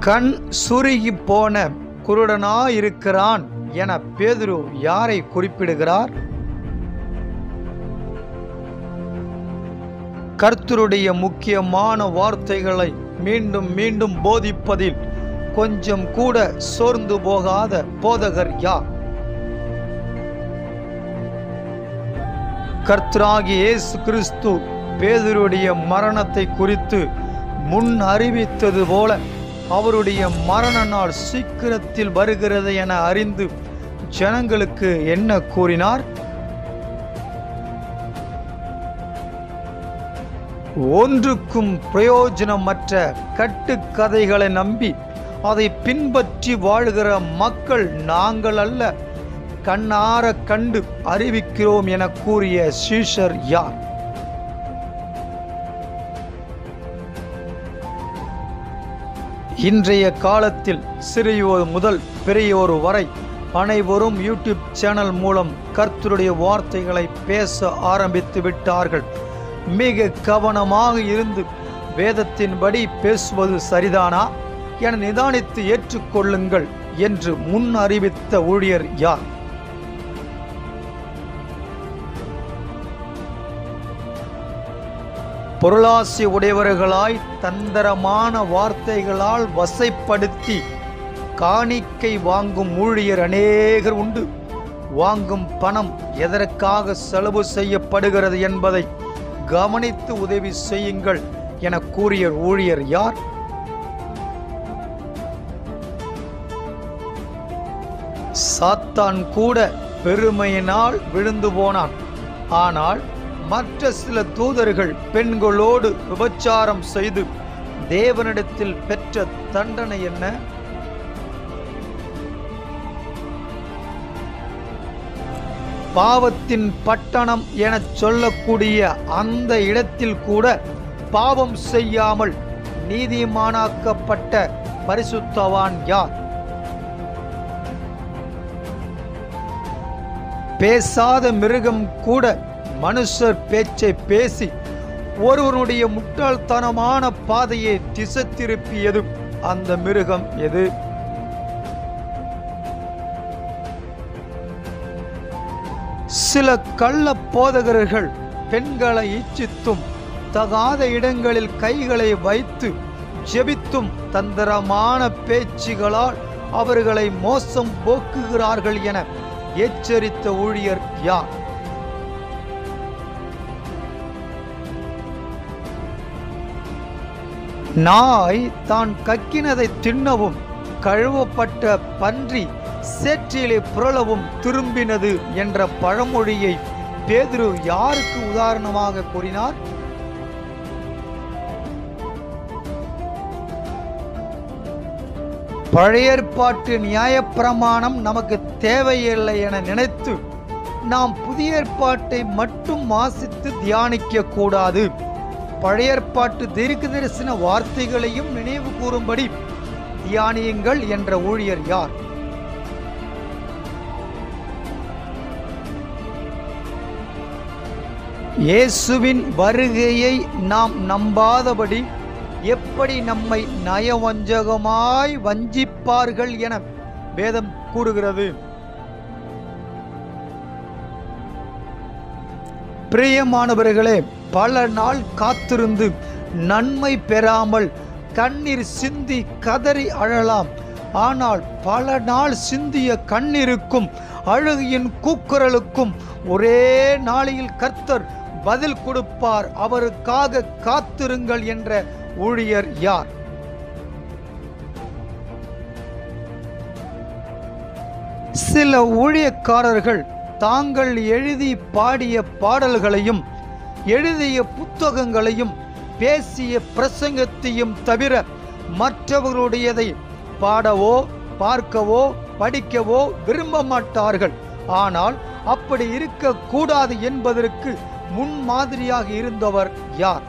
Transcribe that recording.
கண் சுருகி போன குருடனாயிருக்கிறான் என பேதுரு யாரை குறிப்பிடுகிறார்? கர்த்தருடைய முக்கியமான வார்த்தைகளை மீண்டும் மீண்டும் போதிப்பதில் கொஞ்சம் கூட சோர்ந்து போகாத போதகர் யார்? கர்த்தராகிய இயேசு கிறிஸ்து பேதுருடைய மரணத்தை குறித்து முன் அறிவித்தது போல அவருடைய மரண நாள் சீக்கிரத்தில் வருகிறது என அறிந்து ஜனங்களுக்கு என்ன கூறினார்? ஒன்றுக்கும் பிரயோஜனமற்ற கட்டுக்கதைகளை நம்பி அதை பின்பற்றி வாழ்கிற மக்கள் நாங்கள் அல்ல, கண்ணார கண்டு அறிவிக்கிறோம் என கூறிய சீஷர் யார்? இன்றைய காலத்தில் சிறியோர் முதல் பெரியோர் வரை அனைவரும் யூடியூப் சேனல் மூலம் கர்த்தருடைய வார்த்தைகளை பேச ஆரம்பித்து விட்டார்கள். மிக கவனமாக இருந்து வேதத்தின்படி பேசுவது சரிதானா என நிதானித்து ஏற்றுக்கொள்ளுங்கள் என்று முன் அறிவித்த ஊழியர் யார்? பொருளாசி உடையவர்களாய் தந்திரமான வார்த்தைகளால் வசைப்படுத்தி காணிக்கை வாங்கும் ஊழியர் அநேகர் உண்டு. வாங்கும் பணம் எதற்காக செலவு செய்யப்படுகிறது என்பதை கவனித்து உதவி செய்யுங்கள் என கூறிய ஊழியர் யார்? சாத்தான் கூட பெருமையினால் விழுந்து போனான். ஆனால் மற்ற சில தூதர்கள் பெண்களோடு விபச்சாரம் செய்து தேவனிடத்தில் பெற்ற தண்டனை என்ன? பாவத்தின் பட்டணம் என சொல்லக்கூடிய அந்த இடத்தில் கூட பாவம் செய்யாமல் நீதிமானாக்கப்பட்ட பரிசுத்தவான் யார்? பேசாத மிருகம் கூட மனுஷர் பேச்சை பேசி ஒருவனுடைய முட்டாள்தனமான பாதையை திசை திருப்பியது அந்த மிருகம் எது? சில கள்ள போதகர்கள் பெண்களை இச்சித்தும் தகாத இடங்களில் கைகளை வைத்து ஜெபித்தும் தந்திரமான பேச்சுகளால் அவர்களை மோசம் போக்குகிறார்கள் என எச்சரித்த ஊழியர் யார்? நாய் தான் கக்கினதை தின்னவும் கழுவப்பட்ட பன்றி சேற்றிலே புரளவும் திரும்பினது என்ற பழமொழியை பேதுரு யாருக்கு உதாரணமாக கூறினார்? பழைய ஏற்பாட்டு நியாயப்பிரமாணம் நமக்கு தேவையில்லை என நினைத்து நாம் புதிய ஏற்பாட்டை மட்டும் வாசித்து தியானிக்க கூடாது. பழைய ஏற்பாட்டு தீர்க்கதரிசன வார்த்தைகளையும் நினைவு கூறும்படி தியானியுங்கள் என்ற ஊழியர் யார்? இயேசுவின் வருகையை நாம் நம்பாதபடி எப்படி நம்மை நயவஞ்சகமாய் வஞ்சிப்பார்கள் என வேதம் கூறுகிறது. பிரியமானவர்களே, பல நாள் காத்திருந்து நன்மை பெறாமல் கண்ணீர் சிந்தி கதறி அழலாம். ஆனால் பல நாள் சிந்திய கண்ணீருக்கும் அழுகையின் கூக்குரலுக்கும் ஒரே நாளில் கர்த்தர் பதில் கொடுப்பார். அவருக்காக காத்திருங்கள் என்ற ஊழியர் யார்? சில ஊழியக்காரர்கள் தாங்கள் எழுதி பாடிய பாடல்களையும் எழுதிய புத்தகங்களையும் பேசிய பிரசங்கத்தையும் தவிர மற்றவர்களுடையதை பாடவோ பார்க்கவோ படிக்கவோ விரும்ப மாட்டார்கள். ஆனால் அப்படி இருக்கக்கூடாது என்பதற்கு முன்மாதிரியாக இருந்தவர் யார்?